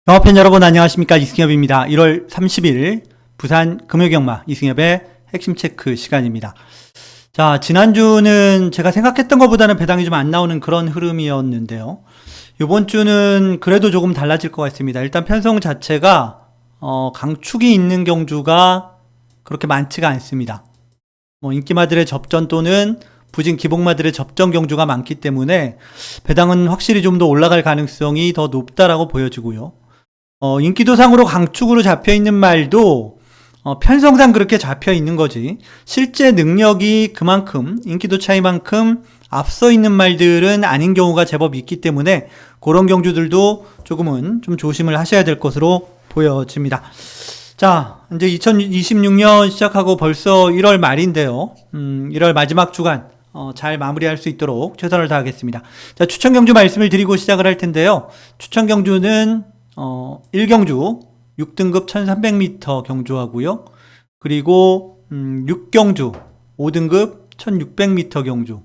영화팬 여러분 안녕하십니까, 이승엽입니다. 1월 30일 부산 금요경마 이승엽의 핵심 체크 시간입니다. 자, 지난주는 제가 생각했던 것보다는 배당이 좀 안 나오는 그런 흐름이었는데요. 이번 주는 그래도 조금 달라질 것 같습니다. 일단 편성 자체가 강축이 있는 경주가 그렇게 많지가 않습니다. 인기마들의 접전 또는 부진 기복마들의 접전 경주가 많기 때문에 배당은 확실히 좀 더 올라갈 가능성이 더 높다라고 보여지고요. 인기도상으로 강축으로 잡혀있는 말도 편성상 그렇게 잡혀있는 거지, 실제 능력이 그만큼 인기도 차이만큼 앞서 있는 말들은 아닌 경우가 제법 있기 때문에 그런 경주들도 조금은 좀 조심을 하셔야 될 것으로 보여집니다. 자, 이제 2026년 시작하고 벌써 1월 말인데요. 1월 마지막 주간 잘 마무리할 수 있도록 최선을 다하겠습니다. 자, 추천 경주 말씀을 드리고 시작을 할 텐데요. 추천 경주는 1경주 6등급 1300m 경주하고요. 그리고 6경주 5등급 1600m 경주,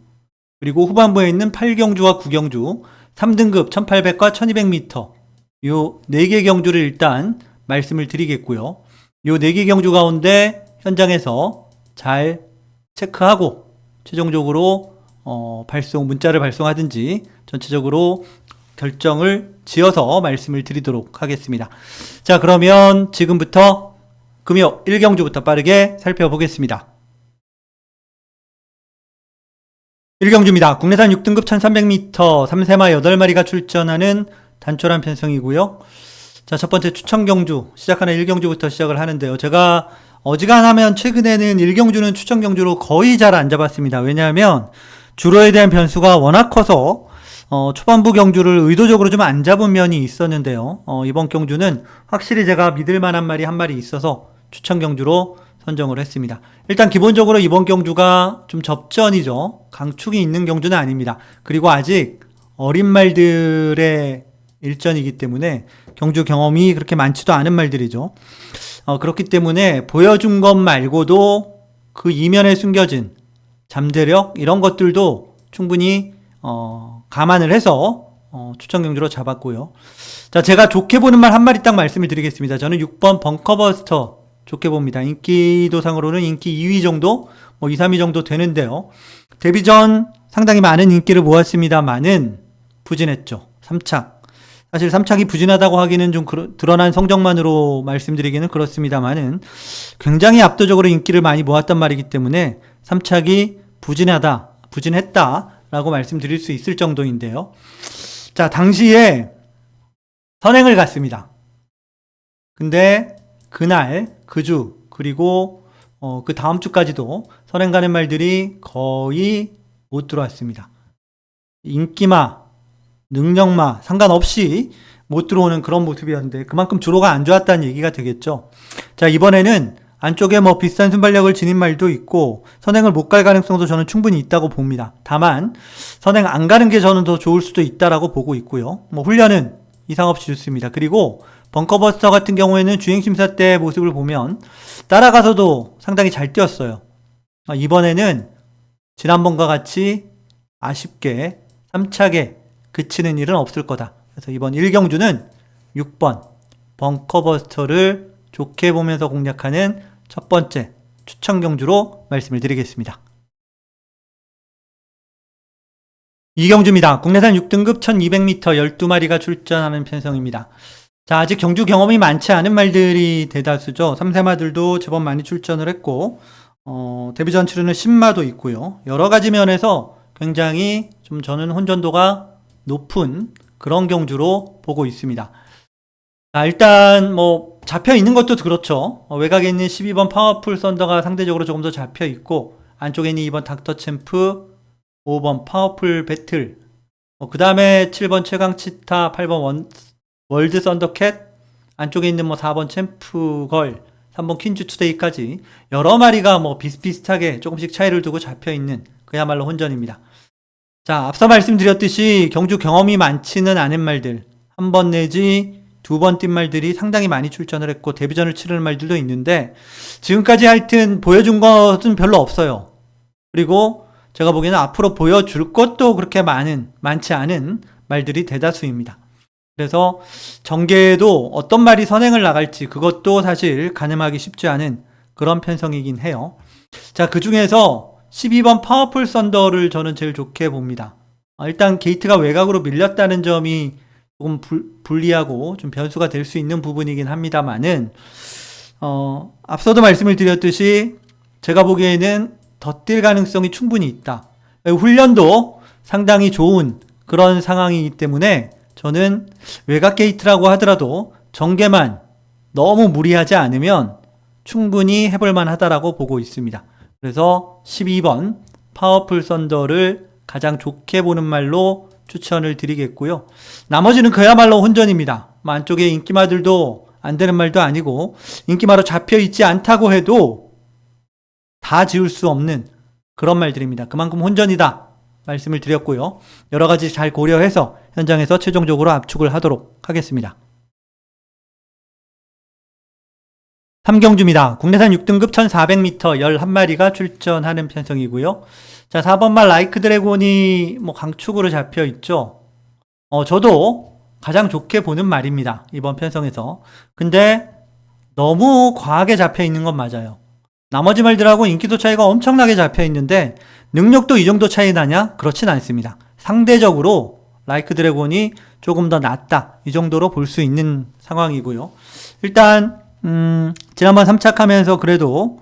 그리고 후반부에 있는 8경주와 9경주 3등급 1800과 1200m, 요 4개 경주를 일단 말씀을 드리겠고요. 요 4개 경주 가운데 현장에서 잘 체크하고 최종적으로 문자를 발송하든지 전체적으로 결정을 지어서 말씀을 드리도록 하겠습니다. 자, 그러면 지금부터 금요 1경주부터 빠르게 살펴보겠습니다. 1경주입니다. 국내산 6등급 1300m 3세마 8마리가 출전하는 단촐한 편성이고요. 자, 첫 번째 추천 경주 시작하는 1경주부터 시작을 하는데요. 제가 어지간하면 최근에는 1경주는 추천 경주로 거의 잘 안 잡았습니다. 왜냐하면 주로에 대한 변수가 워낙 커서 초반부 경주를 의도적으로 좀 안 잡은 면이 있었는데요. 이번 경주는 확실히 제가 믿을 만한 말이 한 마리 있어서 추천 경주로 선정을 했습니다. 일단 기본적으로 이번 경주가 좀 접전이죠. 강축이 있는 경주는 아닙니다. 그리고 아직 어린 말들의 일전이기 때문에 경주 경험이 그렇게 많지도 않은 말들이죠. 그렇기 때문에 보여준 것 말고도 그 이면에 숨겨진 잠재력, 이런 것들도 충분히 감안을 해서 추천 경주로 잡았고요. 자, 제가 좋게 보는 말 한 마리 딱 말씀을 드리겠습니다. 저는 6번 벙커버스터 좋게 봅니다. 인기도상으로는 인기 2위 정도, 2, 3위 정도 되는데요. 데뷔 전 상당히 많은 인기를 모았습니다만은 부진했죠. 3착. 사실 3착이 부진하다고 하기는 좀 드러난 성적만으로 말씀드리기는 그렇습니다만은 굉장히 압도적으로 인기를 많이 모았단 말이기 때문에 3착이 부진했다 라고 말씀드릴 수 있을 정도인데요. 자, 당시에 선행을 갔습니다. 근데 그날, 그 주, 그리고 그 다음 주까지도 선행 가는 말들이 거의 못 들어왔습니다. 인기마, 능력마 상관없이 못 들어오는 그런 모습이었는데 그만큼 주로가 안 좋았다는 얘기가 되겠죠. 자, 이번에는 안쪽에 비싼 순발력을 지닌 말도 있고 선행을 못 갈 가능성도 저는 충분히 있다고 봅니다. 다만 선행 안 가는 게 저는 더 좋을 수도 있다라고 보고 있고요. 훈련은 이상 없이 좋습니다. 그리고 벙커버스터 같은 경우에는 주행심사 때 모습을 보면 따라가서도 상당히 잘 뛰었어요. 이번에는 지난번과 같이 아쉽게 3착에 그치는 일은 없을 거다. 그래서 이번 1경주는 6번 벙커버스터를 좋게 보면서 공략하는 첫 번째 추천 경주로 말씀을 드리겠습니다. 2경주입니다. 국내산 6등급 1200m 12마리가 출전하는 편성입니다. 자, 아직 경주 경험이 많지 않은 말들이 대다수죠. 3세마들도 제법 많이 출전을 했고 데뷔전 치르는 10마도 있고요. 여러 가지 면에서 굉장히 좀 저는 혼전도가 높은 그런 경주로 보고 있습니다. 자, 일단 잡혀 있는 것도 그렇죠. 외곽에 있는 12번 파워풀 썬더가 상대적으로 조금 더 잡혀 있고, 안쪽에 있는 2번 닥터 챔프, 5번 파워풀 배틀, 그 다음에 7번 최강 치타, 8번 월드 썬더캣, 안쪽에 있는 4번 챔프 걸, 3번 퀸즈 투데이까지 여러 마리가 비슷비슷하게 조금씩 차이를 두고 잡혀 있는 그야말로 혼전입니다. 자, 앞서 말씀드렸듯이 경주 경험이 많지는 않은 말들, 한 번 내지 두 번 뛴 말들이 상당히 많이 출전을 했고 데뷔전을 치르는 말들도 있는데 지금까지 하여튼 보여준 것은 별로 없어요. 그리고 제가 보기에는 앞으로 보여줄 것도 그렇게 많지 않은 말들이 대다수입니다. 그래서 정계에도 어떤 말이 선행을 나갈지 그것도 사실 가늠하기 쉽지 않은 그런 편성이긴 해요. 자, 그 중에서 12번 파워풀 썬더를 저는 제일 좋게 봅니다. 일단 게이트가 외곽으로 밀렸다는 점이 조금 불리하고 좀 변수가 될 수 있는 부분이긴 합니다만은 앞서도 말씀을 드렸듯이 제가 보기에는 더 뛸 가능성이 충분히 있다. 훈련도 상당히 좋은 그런 상황이기 때문에 저는 외곽 게이트라고 하더라도 전개만 너무 무리하지 않으면 충분히 해볼만 하다라고 보고 있습니다. 그래서 12번 파워풀 썬더를 가장 좋게 보는 말로 추천을 드리겠고요. 나머지는 그야말로 혼전입니다. 안쪽에 인기마들도 안 되는 말도 아니고 인기마로 잡혀 있지 않다고 해도 다 지울 수 없는 그런 말들입니다. 그만큼 혼전이다 말씀을 드렸고요. 여러 가지 잘 고려해서 현장에서 최종적으로 압축을 하도록 하겠습니다. 3경주입니다. 국내산 6등급 1400m 11마리가 출전하는 편성이고요. 자, 4번 말 라이크 드래곤이 강축으로 잡혀 있죠. 저도 가장 좋게 보는 말입니다. 이번 편성에서. 근데 너무 과하게 잡혀 있는 건 맞아요. 나머지 말들하고 인기도 차이가 엄청나게 잡혀 있는데 능력도 이 정도 차이 나냐? 그렇진 않습니다. 상대적으로 라이크 드래곤이 조금 더 낫다. 이 정도로 볼 수 있는 상황이고요. 일단 지난번 3착하면서 그래도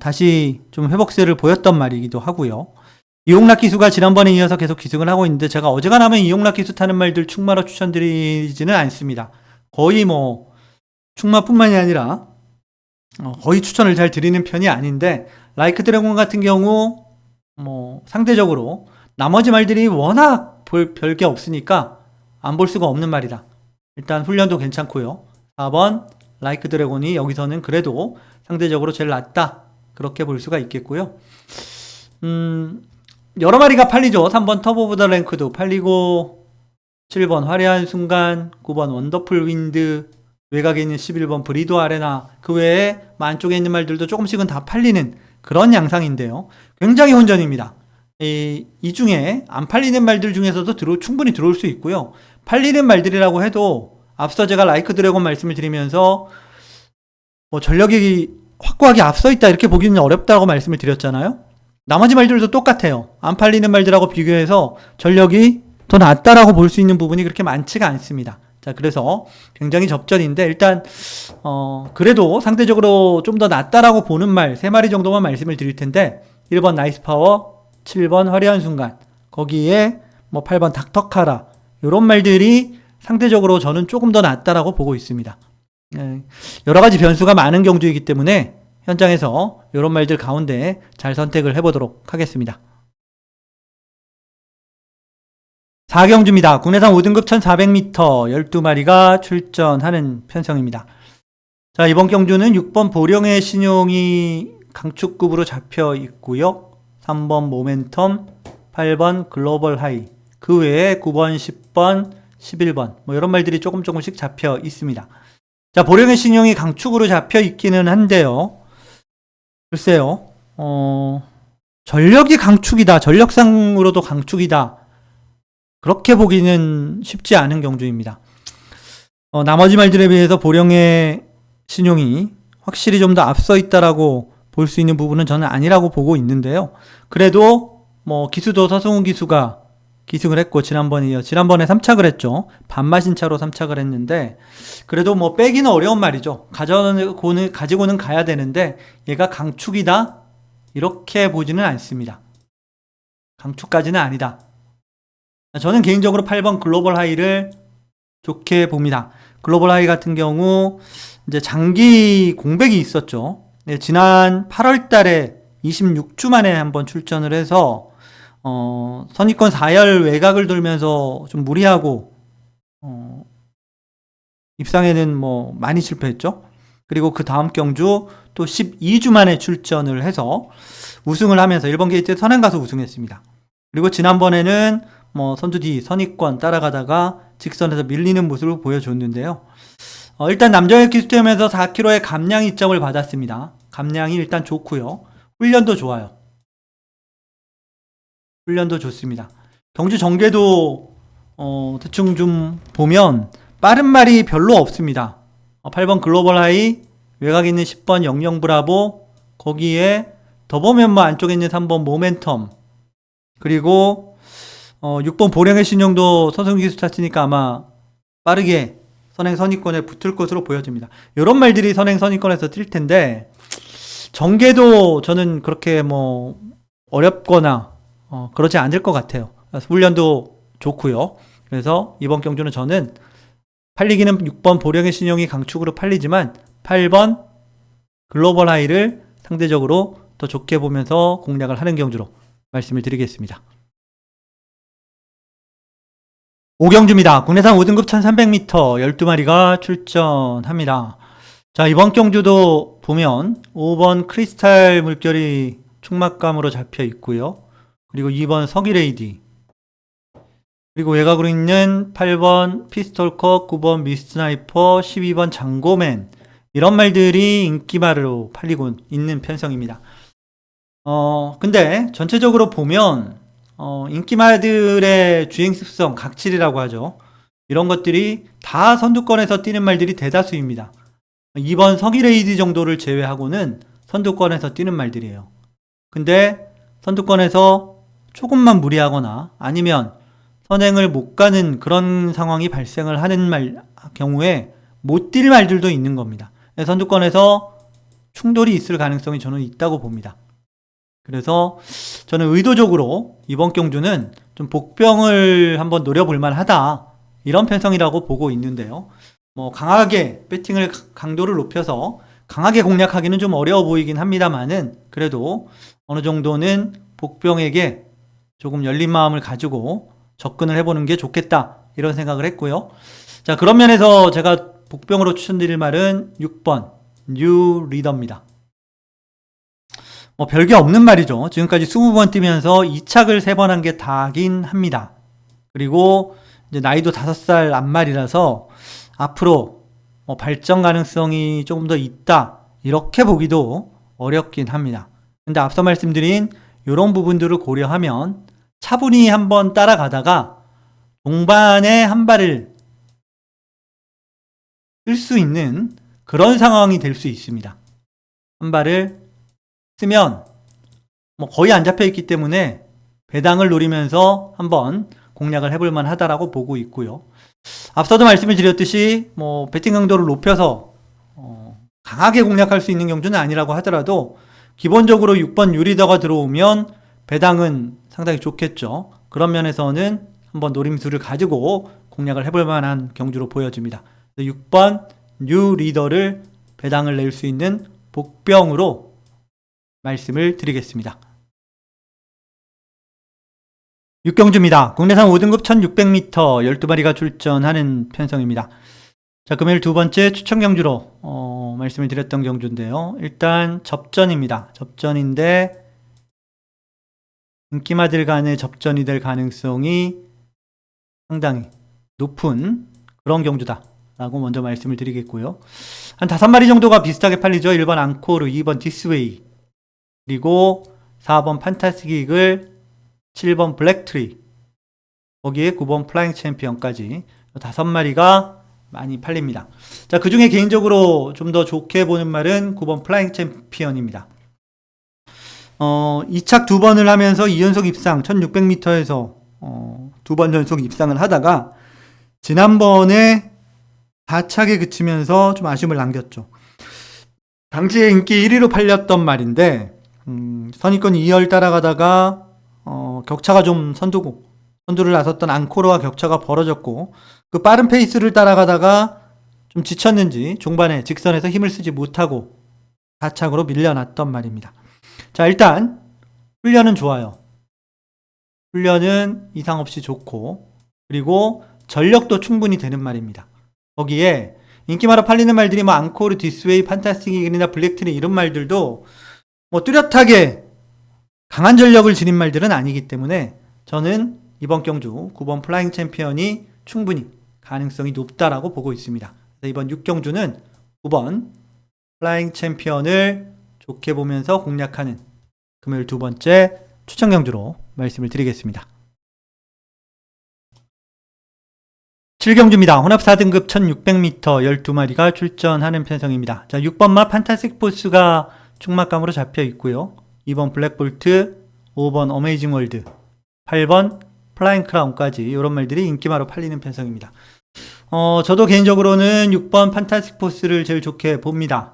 다시 좀 회복세를 보였던 말이기도 하고요. 이용락 기수가 지난번에 이어서 계속 기승을 하고 있는데 제가 어지간하면 이용락 기수 타는 말들 충마로 추천드리지는 않습니다. 거의 충마뿐만이 아니라 거의 추천을 잘 드리는 편이 아닌데 라이크 드래곤 같은 경우 상대적으로 나머지 말들이 워낙 별게 없으니까 안 볼 수가 없는 말이다. 일단 훈련도 괜찮고요. 4번 라이크 드래곤이 여기서는 그래도 상대적으로 제일 낫다. 그렇게 볼 수가 있겠고요. 여러 마리가 팔리죠. 3번 터보 오브 더 랭크도 팔리고 7번 화려한 순간, 9번 원더풀 윈드, 외곽에 있는 11번 브리도 아레나, 그 외에 안쪽에 있는 말들도 조금씩은 다 팔리는 그런 양상인데요. 굉장히 혼전입니다. 이 중에 안 팔리는 말들 중에서도 충분히 들어올 수 있고요. 팔리는 말들이라고 해도 앞서 제가 라이크 드래곤 말씀을 드리면서 전력이 확고하게 앞서 있다 이렇게 보기는 어렵다고 말씀을 드렸잖아요. 나머지 말들도 똑같아요. 안 팔리는 말들하고 비교해서 전력이 더 낫다라고 볼 수 있는 부분이 그렇게 많지가 않습니다. 자, 그래서 굉장히 접전인데 일단 그래도 상대적으로 좀 더 낫다라고 보는 말 3마리 정도만 말씀을 드릴 텐데 1번 나이스 파워, 7번 화려한 순간, 거기에 8번 닥터카라 이런 말들이 상대적으로 저는 조금 더 낫다라고 보고 있습니다. 여러 가지 변수가 많은 경주이기 때문에 현장에서 이런 말들 가운데 잘 선택을 해보도록 하겠습니다. 4경주입니다. 국내산 5등급 1400m 12마리가 출전하는 편성입니다. 자, 이번 경주는 6번 보령의 신용이 강축급으로 잡혀 있고요. 3번 모멘텀, 8번 글로벌 하이, 그 외에 9번, 10번, 11번 이런 말들이 조금씩 잡혀 있습니다. 자, 보령의 신용이 강축으로 잡혀 있기는 한데요. 글쎄요. 전력이 강축이다. 전력상으로도 강축이다. 그렇게 보기는 쉽지 않은 경주입니다. 나머지 말들에 비해서 보령의 신용이 확실히 좀 더 앞서 있다라고 볼 수 있는 부분은 저는 아니라고 보고 있는데요. 그래도 기수도 서승우 기수가 기승을 했고 지난번에 3착을 했죠. 반마신 차로 3착을 했는데 그래도 빼기는 어려운 말이죠. 가지고는 가야 되는데 얘가 강축이다 이렇게 보지는 않습니다. 강축까지는 아니다. 저는 개인적으로 8번 글로벌 하이를 좋게 봅니다. 글로벌 하이 같은 경우 이제 장기 공백이 있었죠. 지난 8월 달에 26주 만에 한번 출전을 해서 선입권 4열 외곽을 돌면서 좀 무리하고 입상에는 많이 실패했죠. 그리고 그 다음 경주 또 12주 만에 출전을 해서 우승을 하면서 1번 게이트에 선행 가서 우승했습니다. 그리고 지난번에는 선두 뒤 선입권 따라가다가 직선에서 밀리는 모습을 보여줬는데요. 일단 남자의 기수팀에서 4km의 감량 이점을 받았습니다. 감량이 일단 좋고요. 훈련도 좋아요. 훈련도 좋습니다. 경주 전개도 대충 좀 보면 빠른 말이 별로 없습니다. 8번 글로벌 하이, 외곽에 있는 10번 영영 브라보, 거기에 더 보면 뭐 안쪽에 있는 3번 모멘텀, 그리고 6번 보령의 신용도 선승기수 탔으니까 아마 빠르게 선행 선의권에 붙을 것으로 보여집니다. 이런 말들이 선행 선의권에서 뛸 텐데, 전개도 저는 그렇게 뭐 어렵거나 그러지 않을 것 같아요. 훈련도 좋고요. 그래서 이번 경주는 저는 팔리기는 6번 보령의 신용이 강축으로 팔리지만 8번 글로벌 하이를 상대적으로 더 좋게 보면서 공략을 하는 경주로 말씀을 드리겠습니다. 5경주입니다. 국내산 5등급 1300m 12마리가 출전합니다. 자, 이번 경주도 보면 5번 크리스탈 물결이 충막감으로 잡혀 있고요. 그리고 2번 서기레이디, 그리고 외곽으로 있는 8번 피스톨컷, 9번 미스나이퍼, 12번 장고맨, 이런 말들이 인기말로 팔리고 있는 편성입니다. 근데 전체적으로 보면 인기말들의 주행 습성, 각질이라고 하죠. 이런 것들이 다 선두권에서 뛰는 말들이 대다수입니다. 2번 서기레이디 정도를 제외하고는 선두권에서 뛰는 말들이에요. 근데 선두권에서 조금만 무리하거나 아니면 선행을 못 가는 그런 상황이 발생을 하는 경우에 못 뛸 말들도 있는 겁니다. 선두권에서 충돌이 있을 가능성이 저는 있다고 봅니다. 그래서 저는 의도적으로 이번 경주는 좀 복병을 한번 노려볼 만하다, 이런 편성이라고 보고 있는데요. 뭐 강하게 배팅을 강도를 높여서 강하게 공략하기는 좀 어려워 보이긴 합니다만은, 그래도 어느 정도는 복병에게 조금 열린 마음을 가지고 접근을 해보는 게 좋겠다, 이런 생각을 했고요. 자, 그런 면에서 제가 복병으로 추천드릴 말은 6번 뉴 리더입니다. 별게 없는 말이죠. 지금까지 20번 뛰면서 2착을 3번 한 게 다긴 합니다. 그리고 이제 나이도 5살 안말이라서 앞으로 발전 가능성이 조금 더 있다, 이렇게 보기도 어렵긴 합니다. 근데 앞서 말씀드린 이런 부분들을 고려하면 차분히 한번 따라가다가 동반에 한 발을 쓸 수 있는 그런 상황이 될 수 있습니다. 한 발을 쓰면 거의 안 잡혀 있기 때문에 배당을 노리면서 한번 공략을 해볼 만하다라고 보고 있고요. 앞서도 말씀을 드렸듯이 배팅 강도를 높여서 강하게 공략할 수 있는 경주는 아니라고 하더라도 기본적으로 6번 유리더가 들어오면 배당은 상당히 좋겠죠. 그런 면에서는 한번 노림수를 가지고 공략을 해볼 만한 경주로 보여집니다. 6번 뉴 리더를 배당을 낼 수 있는 복병으로 말씀을 드리겠습니다. 6경주입니다. 국내산 5등급 1600m 12마리가 출전하는 편성입니다. 자, 금요일 두 번째 추천 경주로 말씀을 드렸던 경주인데요. 일단 접전입니다. 접전인데 인기마들 간의 접전이 될 가능성이 상당히 높은 그런 경주다 라고 먼저 말씀을 드리겠고요. 한 5마리 정도가 비슷하게 팔리죠. 1번 앙코르, 2번 디스웨이, 그리고 4번 판타스틱 이글, 7번 블랙트리, 거기에 9번 플라잉 챔피언까지 5마리가 많이 팔립니다. 자, 그 중에 개인적으로 좀 더 좋게 보는 말은 9번 플라잉 챔피언입니다. 2착 2번을 하면서 2연속 입상, 1600m에서 2번 연속 입상을 하다가 지난번에 4착에 그치면서 좀 아쉬움을 남겼죠. 당시에 인기 1위로 팔렸던 말인데 선입권 2열 따라가다가 격차가 좀 선두를 나섰던 앙코르와 격차가 벌어졌고, 그 빠른 페이스를 따라가다가 좀 지쳤는지 종반에 직선에서 힘을 쓰지 못하고 4착으로 밀려났던 말입니다. 자, 일단 훈련은 좋아요. 훈련은 이상 없이 좋고, 그리고 전력도 충분히 되는 말입니다. 거기에 인기마로 팔리는 말들이 앙코르, 디스웨이, 판타스틱 이글이나 블랙트리, 이런 말들도 뚜렷하게 강한 전력을 지닌 말들은 아니기 때문에 저는 이번 경주 9번 플라잉 챔피언이 충분히 가능성이 높다라고 보고 있습니다. 이번 6경주는 9번 플라잉 챔피언을 좋게 보면서 공략하는 금요일 두 번째 추천 경주로 말씀을 드리겠습니다. 7경주입니다. 혼합 4등급 1600m 12마리가 출전하는 편성입니다. 자, 6번 마 판타스틱 포스가 충막감으로 잡혀 있고요. 2번 블랙볼트, 5번 어메이징 월드, 8번 플라잉 크라운까지 이런 말들이 인기마로 팔리는 편성입니다. 저도 개인적으로는 6번 판타스틱 포스를 제일 좋게 봅니다.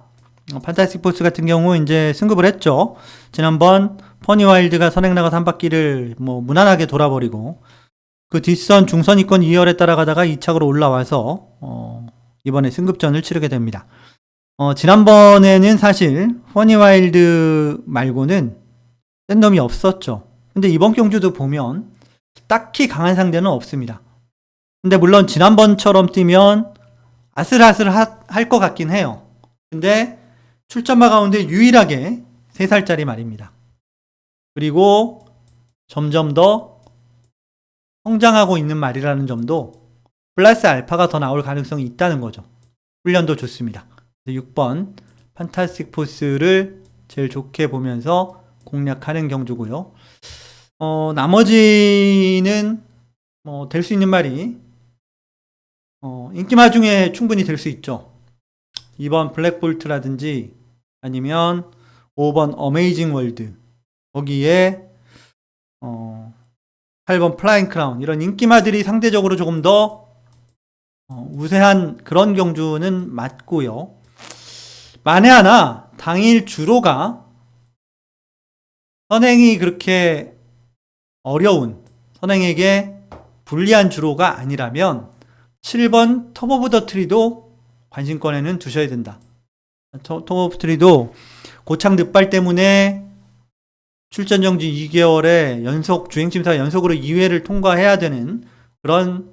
판타스틱 포스 같은 경우 이제 승급을 했죠. 지난번 퍼니와일드가 선행 나가서 한 바퀴를 무난하게 돌아버리고 그 뒷선 중선위권 2열에 따라가다가 2착으로 올라와서 이번에 승급전을 치르게 됩니다. 지난번에는 사실 퍼니와일드 말고는 센 놈이 없었죠. 근데 이번 경주도 보면 딱히 강한 상대는 없습니다. 근데 물론 지난번처럼 뛰면 아슬아슬 할 것 같긴 해요. 근데 출전마 가운데 유일하게 3살짜리 말입니다. 그리고 점점 더 성장하고 있는 말이라는 점도 플러스 알파가 더 나올 가능성이 있다는 거죠. 훈련도 좋습니다. 6번 판타스틱 포스를 제일 좋게 보면서 공략하는 경주고요. 나머지는 될 수 있는 말이 인기마 중에 충분히 될 수 있죠. 2번 블랙볼트라든지 아니면 5번 어메이징 월드, 거기에 8번 플라잉 크라운, 이런 인기마들이 상대적으로 조금 더 우세한 그런 경주는 맞고요. 만에 하나 당일 주로가 선행이 그렇게 어려운, 선행에게 불리한 주로가 아니라면 7번 톱 오브 더 트리도 관심권에는 두셔야 된다. 톱 오브 트리도 고창 늦발 때문에 출전 정지 2개월에 연속 주행심사 연속으로 2회를 통과해야 되는 그런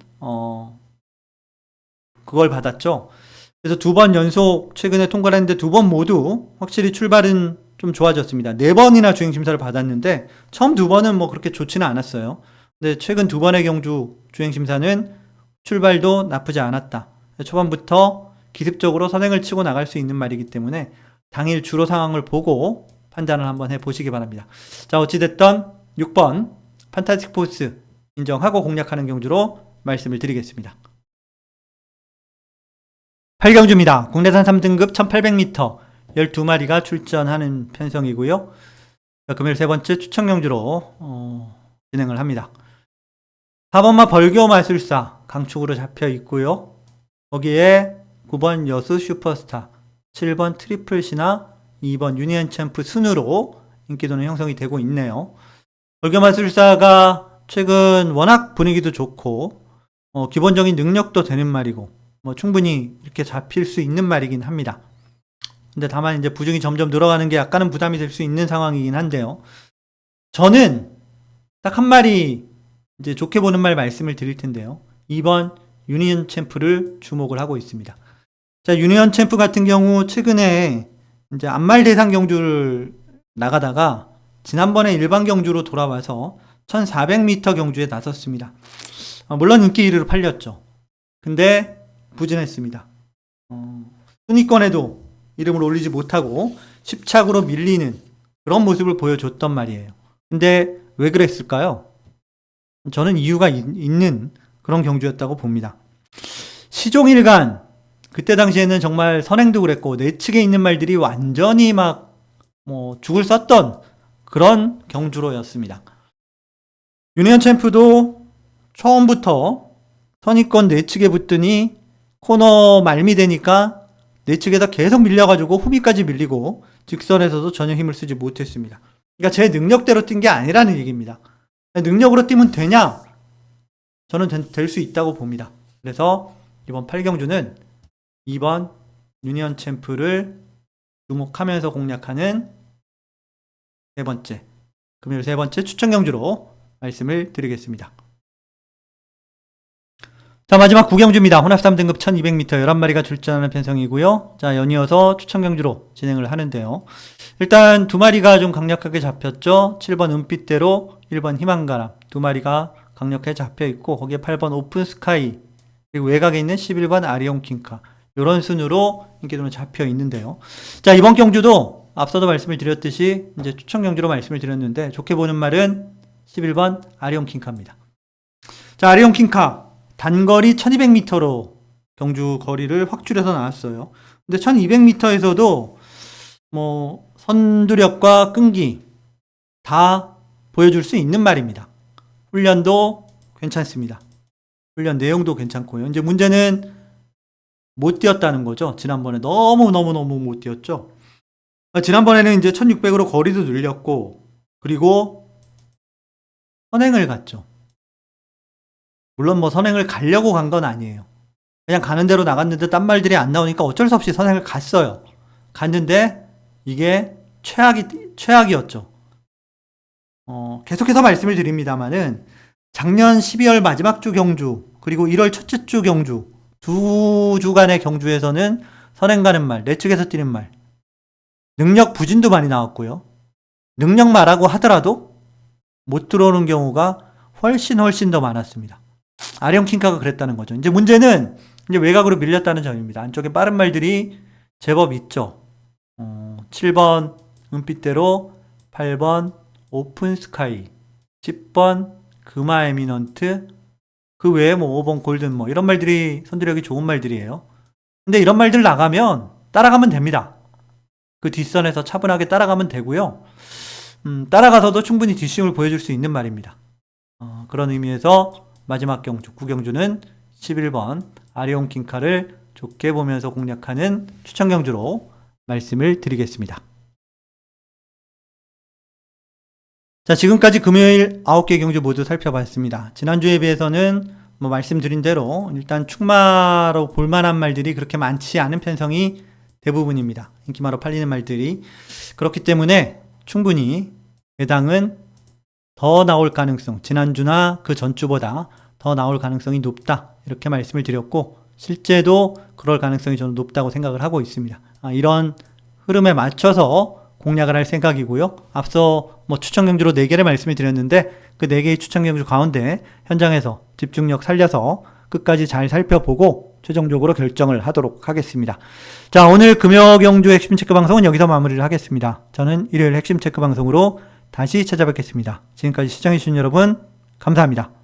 그걸 받았죠. 그래서 2번 연속 최근에 통과를 했는데 2번 모두 확실히 출발은 좀 좋아졌습니다. 4번이나 주행심사를 받았는데 처음 2번은 그렇게 좋지는 않았어요. 근데 최근 2번의 경주 주행심사는 출발도 나쁘지 않았다. 초반부터 기습적으로 선행을 치고 나갈 수 있는 말이기 때문에 당일 주로 상황을 보고 판단을 한번 해보시기 바랍니다. 자, 어찌됐든 6번 판타스틱 포스 인정하고 공략하는 경주로 말씀을 드리겠습니다. 8경주입니다. 국내산 3등급 1800m 12마리가 출전하는 편성이고요. 자, 금요일 세 번째 추천 경주로 진행을 합니다. 4번마 벌교 마술사 강축으로 잡혀 있고요. 거기에 9번 여수 슈퍼스타, 7번 트리플 신화, 2번 유니언 챔프 순으로 인기도는 형성이 되고 있네요. 벌교 마술사가 최근 워낙 분위기도 좋고 기본적인 능력도 되는 말이고 충분히 이렇게 잡힐 수 있는 말이긴 합니다. 근데 다만 이제 부중이 점점 늘어가는 게 약간은 부담이 될 수 있는 상황이긴 한데요. 저는 딱 한 마리 이제 좋게 보는 말 말씀을 드릴 텐데요. 2번 유니언 챔프를 주목을 하고 있습니다. 자, 유니언 챔프 같은 경우 최근에 이제 안말 대상 경주를 나가다가 지난번에 일반 경주로 돌아와서 1400m 경주에 나섰습니다. 물론 인기 1위로 팔렸죠. 근데 부진했습니다. 순위권에도 이름을 올리지 못하고 10착으로 밀리는 그런 모습을 보여줬단 말이에요. 근데 왜 그랬을까요? 저는 이유가 있는 그런 경주였다고 봅니다. 시종일관 그때 당시에는 정말 선행도 그랬고 내측에 있는 말들이 완전히 죽을 썼던 그런 경주로였습니다. 유니언 챔프도 처음부터 선의권 내측에 붙더니 코너 말미 되니까 내측에서 계속 밀려가지고 후미까지 밀리고 직선에서도 전혀 힘을 쓰지 못했습니다. 그러니까 제 능력대로 뛴 게 아니라는 얘기입니다. 능력으로 뛰면 되냐? 저는 될 수 있다고 봅니다. 그래서 이번 8경주는 2번 유니언 챔프를 주목하면서 공략하는 금요일 세 번째 추천 경주로 말씀을 드리겠습니다. 자, 마지막 9경주입니다. 혼합 3등급 1200m 11마리가 출전하는 편성이고요. 자, 연이어서 추천 경주로 진행을 하는데요. 일단 2마리가 좀 강력하게 잡혔죠. 7번 은빛대로, 1번 희망가람 2마리가 강력하게 잡혀 있고 거기에 8번 오픈 스카이, 그리고 외곽에 있는 11번 아리온 킹카, 이런 순으로 인기도는 잡혀 있는데요. 자, 이번 경주도 앞서도 말씀을 드렸듯이 이제 추천 경주로 말씀을 드렸는데 좋게 보는 말은 11번 아리온 킹카입니다. 자, 아리온 킹카 단거리 1200m로 경주 거리를 확 줄여서 나왔어요. 근데 1200m에서도 뭐 선두력과 끈기 다 보여줄 수 있는 말입니다. 훈련도 괜찮습니다. 훈련 내용도 괜찮고요. 이제 문제는 못 뛰었다는 거죠. 지난번에 너무너무너무 못 뛰었죠. 지난번에는 이제 1600으로 거리도 늘렸고, 그리고 선행을 갔죠. 물론 뭐 선행을 가려고 간 건 아니에요. 그냥 가는 대로 나갔는데 딴 말들이 안 나오니까 어쩔 수 없이 선행을 갔어요. 갔는데 이게 최악이었죠. 계속해서 말씀을 드립니다만은 작년 12월 마지막 주 경주, 그리고 1월 첫째 주 경주, 두 주간의 경주에서는 선행 가는 말, 내 측에서 뛰는 말, 능력 부진도 많이 나왔고요. 능력 말하고 하더라도 못 들어오는 경우가 훨씬 더 많았습니다. 아령 킹카가 그랬다는 거죠. 이제 문제는 이제 외곽으로 밀렸다는 점입니다. 안쪽에 빠른 말들이 제법 있죠. 7번 은빛대로, 8번 오픈 스카이, 10번 금화 에미넌트, 그 외에 뭐 5번 골든 뭐 이런 말들이 선두력이 좋은 말들이에요. 근데 이런 말들 나가면 따라가면 됩니다. 그 뒷선에서 차분하게 따라가면 되고요. 따라가서도 충분히 뒷심을 보여줄 수 있는 말입니다. 그런 의미에서 마지막 경주, 구경주는 11번 아리온 킹카를 좋게 보면서 공략하는 추천 경주로 말씀을 드리겠습니다. 자, 지금까지 금요일 9개 경주 모두 살펴봤습니다. 지난주에 비해서는 뭐 말씀드린 대로 일단 축마로 볼만한 말들이 그렇게 많지 않은 편성이 대부분입니다. 인기마로 팔리는 말들이. 그렇기 때문에 충분히 배당은 더 나올 가능성, 지난주나 그 전주보다 더 나올 가능성이 높다, 이렇게 말씀을 드렸고, 실제도 그럴 가능성이 저는 높다고 생각을 하고 있습니다. 이런 흐름에 맞춰서 공략을 할 생각이고요. 앞서 뭐 추천 경주로 4개를 말씀을 드렸는데 그 4개의 추천 경주 가운데 현장에서 집중력 살려서 끝까지 잘 살펴보고 최종적으로 결정을 하도록 하겠습니다. 자, 오늘 금요 경주 핵심 체크 방송은 여기서 마무리를 하겠습니다. 저는 일요일 핵심 체크 방송으로 다시 찾아뵙겠습니다. 지금까지 시청해주신 여러분 감사합니다.